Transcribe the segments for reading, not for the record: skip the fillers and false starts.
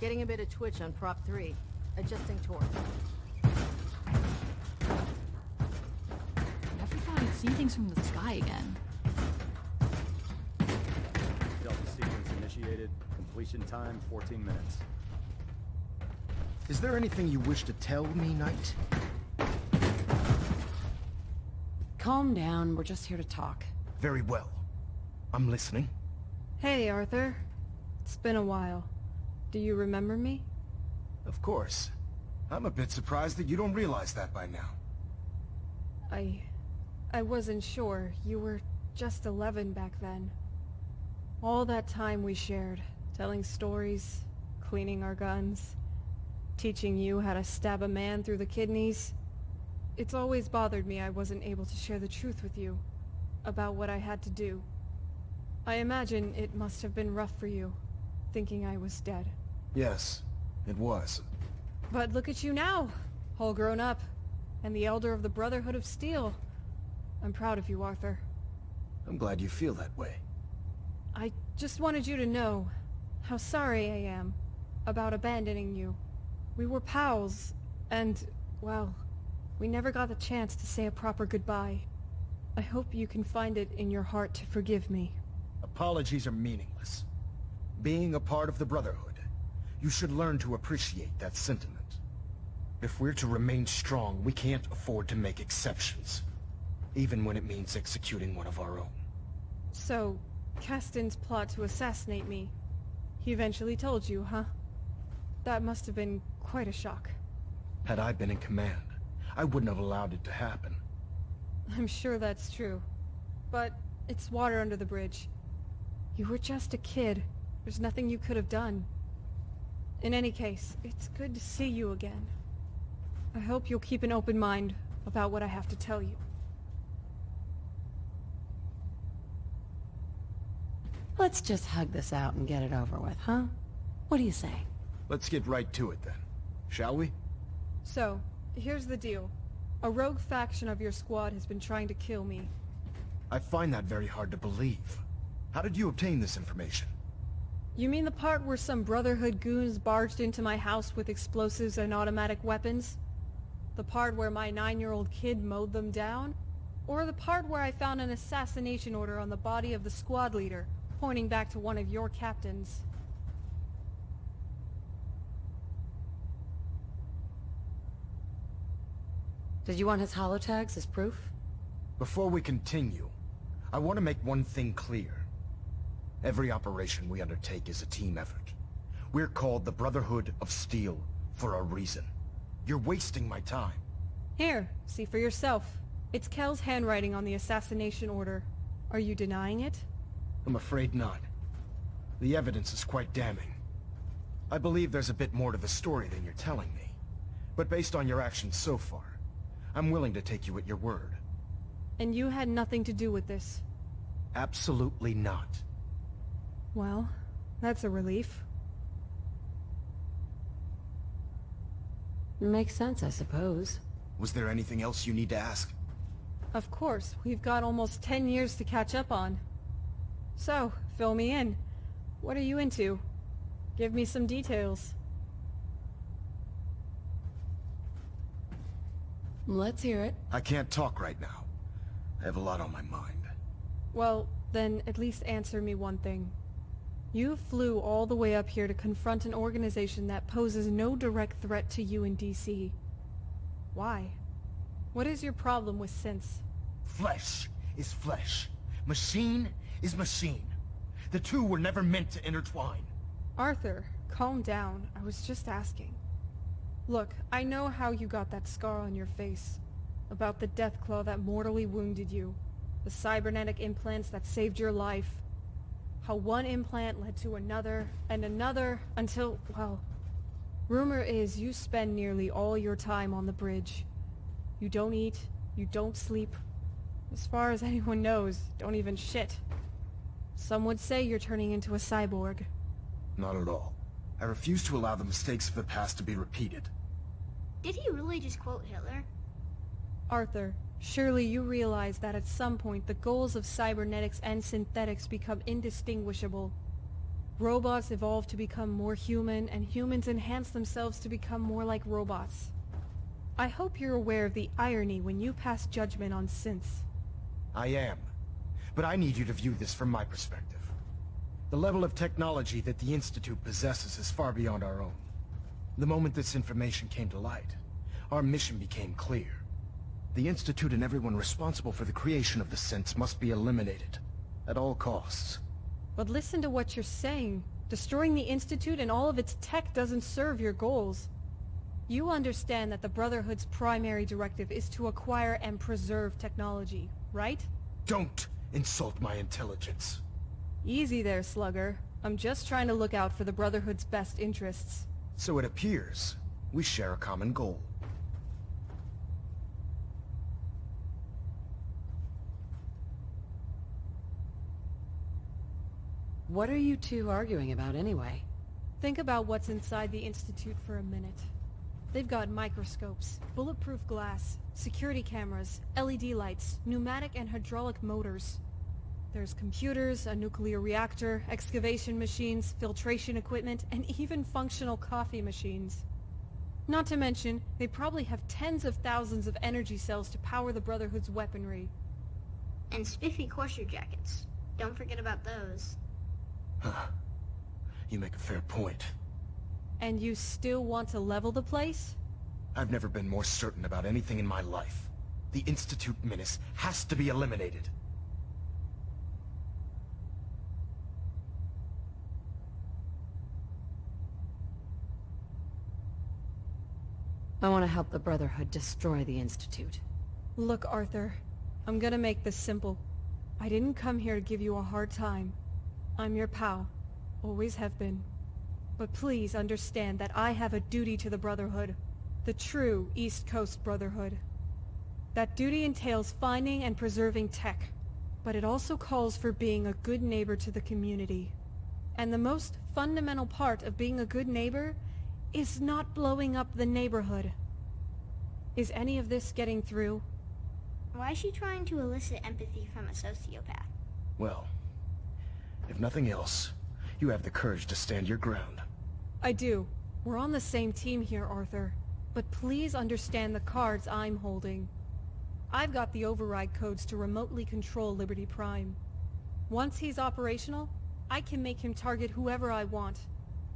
Getting a bit of twitch on prop 3. Adjusting torque. Never thought I'd see things from the sky again. Delta sequence initiated. Completion time 14 minutes. Is there anything you wish to tell me, Knight? Calm down, we're just here to talk. Very well. I'm listening. Hey, Arthur. It's been a while. Do you remember me? Of course. I'm a bit surprised that you don't realize that by now. I wasn't sure. You were just 11 back then. All that time we shared, telling stories, cleaning our guns, teaching you how to stab a man through the kidneys. It's always bothered me I wasn't able to share the truth with you, about what I had to do. I imagine it must have been rough for you, thinking I was dead. Yes, it was. But look at you now, all grown up, and the elder of the Brotherhood of Steel. I'm proud of you, Arthur. I'm glad you feel that way. I just wanted you to know how sorry I am about abandoning you. We were pals, and, well, we never got the chance to say a proper goodbye. I hope you can find it in your heart to forgive me. Apologies are meaningless. Being a part of the Brotherhood, you should learn to appreciate that sentiment. If we're to remain strong, we can't afford to make exceptions, even when it means executing one of our own. So, Caston's plot to assassinate me, he eventually told you, huh? That must have been quite a shock. Had I been in command, I wouldn't have allowed it to happen. I'm sure that's true. But it's water under the bridge. You were just a kid. There's nothing you could have done. In any case, it's good to see you again. I hope you'll keep an open mind about what I have to tell you. Let's just hug this out and get it over with, huh? What do you say? Let's get right to it then, shall we? So, here's the deal. A rogue faction of your squad has been trying to kill me. I find that very hard to believe. How did you obtain this information? You mean the part where some Brotherhood goons barged into my house with explosives and automatic weapons? The part where my 9-year-old kid mowed them down? Or the part where I found an assassination order on the body of the squad leader, pointing back to one of your captains? Did you want his holotags as proof? Before we continue, I want to make one thing clear. Every operation we undertake is a team effort. We're called the Brotherhood of Steel for a reason. You're wasting my time. Here, see for yourself. It's Kel's handwriting on the assassination order. Are you denying it? I'm afraid not. The evidence is quite damning. I believe there's a bit more to the story than you're telling me. But based on your actions so far, I'm willing to take you at your word. And you had nothing to do with this? Absolutely not. Well, that's a relief. Makes sense, I suppose. Was there anything else you need to ask? Of course, we've got almost 10 years to catch up on. So, fill me in. What are you into? Give me some details. Let's hear it. I can't talk right now. I have a lot on my mind. Well, then at least answer me one thing. You flew all the way up here to confront an organization that poses no direct threat to you in DC. Why? What is your problem with synths? Flesh is flesh. Machine is machine. The two were never meant to intertwine. Arthur, calm down. I was just asking. Look, I know how you got that scar on your face. About the Deathclaw that mortally wounded you. The cybernetic implants that saved your life. How one implant led to another, and another, until, well... Rumor is you spend nearly all your time on the bridge. You don't eat, you don't sleep. As far as anyone knows, don't even shit. Some would say you're turning into a cyborg. Not at all. I refuse to allow the mistakes of the past to be repeated. Did he really just quote Hitler? Arthur, surely you realize that at some point the goals of cybernetics and synthetics become indistinguishable. Robots evolve to become more human, and humans enhance themselves to become more like robots. I hope you're aware of the irony when you pass judgment on synths. I am. But I need you to view this from my perspective. The level of technology that the Institute possesses is far beyond our own. The moment this information came to light, our mission became clear. The Institute and everyone responsible for the creation of the synths must be eliminated, at all costs. But listen to what you're saying. Destroying the Institute and all of its tech doesn't serve your goals. You understand that the Brotherhood's primary directive is to acquire and preserve technology, right? Don't insult my intelligence. Easy there, Slugger. I'm just trying to look out for the Brotherhood's best interests. So it appears we share a common goal. What are you two arguing about anyway? Think about what's inside the Institute for a minute. They've got microscopes, bulletproof glass, security cameras, LED lights, pneumatic and hydraulic motors. There's computers, a nuclear reactor, excavation machines, filtration equipment, and even functional coffee machines. Not to mention, they probably have tens of thousands of energy cells to power the Brotherhood's weaponry. And spiffy corsair jackets. Don't forget about those. You make a fair point. And you still want to level the place? I've never been more certain about anything in my life. The Institute menace has to be eliminated. I want to help the Brotherhood destroy the Institute. Look, Arthur, I'm gonna make this simple. I didn't come here to give you a hard time. I'm your pal. Always have been. But please understand that I have a duty to the Brotherhood. The true East Coast Brotherhood. That duty entails finding and preserving tech. But it also calls for being a good neighbor to the community. And the most fundamental part of being a good neighbor is not blowing up the neighborhood. Is any of this getting through? Why is she trying to elicit empathy from a sociopath? Well, if nothing else, you have the courage to stand your ground. I do. We're on the same team here, Arthur. But please understand the cards I'm holding. I've got the override codes to remotely control Liberty Prime. Once he's operational, I can make him target whoever I want,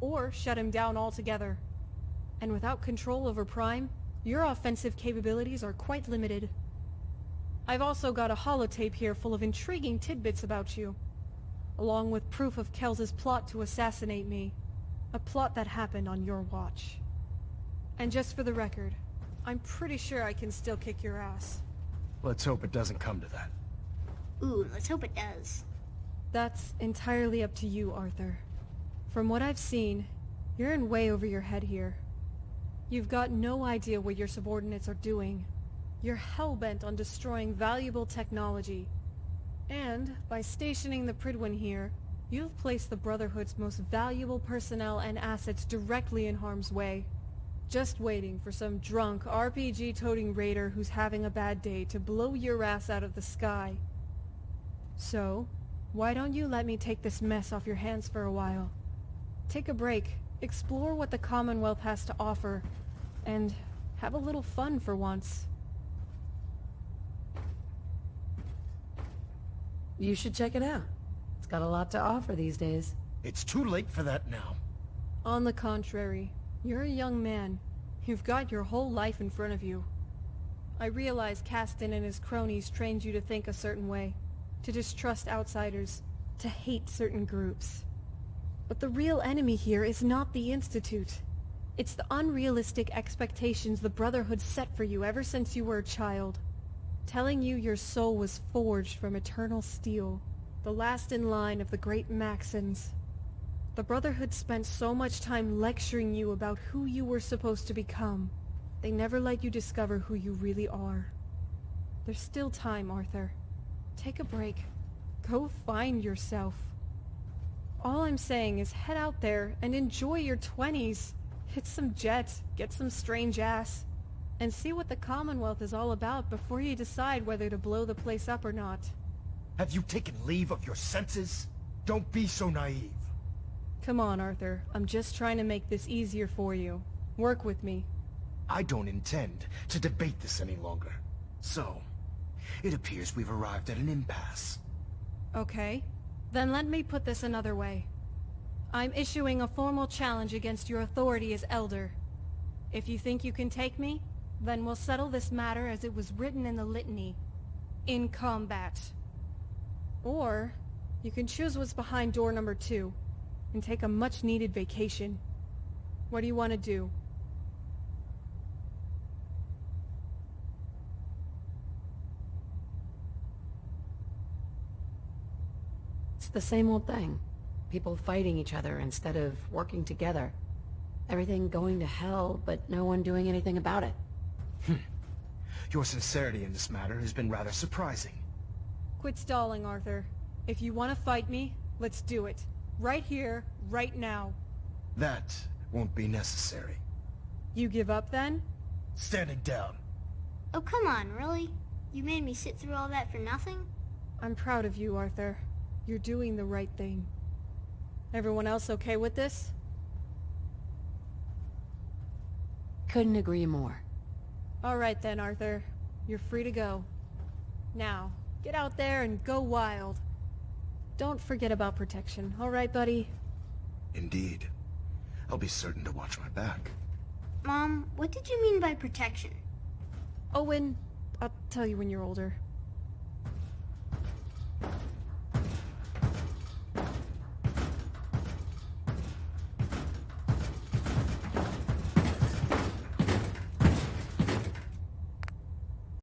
or shut him down altogether. And without control over Prime, your offensive capabilities are quite limited. I've also got a holotape here full of intriguing tidbits about you, along with proof of Kells' plot to assassinate me. A plot that happened on your watch. And just for the record, I'm pretty sure I can still kick your ass. Let's hope it doesn't come to that. Ooh, let's hope it does. That's entirely up to you, Arthur. From what I've seen, you're in way over your head here. You've got no idea what your subordinates are doing. You're hell-bent on destroying valuable technology. And, by stationing the Prydwen here, you've placed the Brotherhood's most valuable personnel and assets directly in harm's way. Just waiting for some drunk, RPG-toting raider who's having a bad day to blow your ass out of the sky. So, why don't you let me take this mess off your hands for a while? Take a break, explore what the Commonwealth has to offer, and have a little fun for once. You should check it out. It's got a lot to offer these days. It's too late for that now. On the contrary, you're a young man. You've got your whole life in front of you. I realize Caston and his cronies trained you to think a certain way, to distrust outsiders, to hate certain groups. But the real enemy here is not the Institute. It's the unrealistic expectations the Brotherhood set for you ever since you were a child. Telling you your soul was forged from eternal steel, the last in line of the great Maxons. The Brotherhood spent so much time lecturing you about who you were supposed to become. They never let you discover who you really are. There's still time, Arthur. Take a break. Go find yourself. All I'm saying is head out there and enjoy your 20s. Hit some jets, get some strange ass, and see what the Commonwealth is all about before you decide whether to blow the place up or not. Have you taken leave of your senses? Don't be so naive. Come on, Arthur. I'm just trying to make this easier for you. Work with me. I don't intend to debate this any longer. So, it appears we've arrived at an impasse. Okay. Then let me put this another way. I'm issuing a formal challenge against your authority as Elder. If you think you can take me, then we'll settle this matter as it was written in the litany. In combat. Or, you can choose what's behind door number 2, and take a much-needed vacation. What do you want to do? It's the same old thing. People fighting each other instead of working together. Everything going to hell, but no one doing anything about it. Your sincerity in this matter has been rather surprising. Quit stalling, Arthur. If you want to fight me, let's do it. Right here, right now. That won't be necessary. You give up then? Standing down. Oh, come on, really? You made me sit through all that for nothing? I'm proud of you, Arthur. You're doing the right thing. Everyone else okay with this? Couldn't agree more. All right then, Arthur. You're free to go. Now, get out there and go wild. Don't forget about protection, all right, buddy? Indeed. I'll be certain to watch my back. Mom, what did you mean by protection? Owen, I'll tell you when you're older.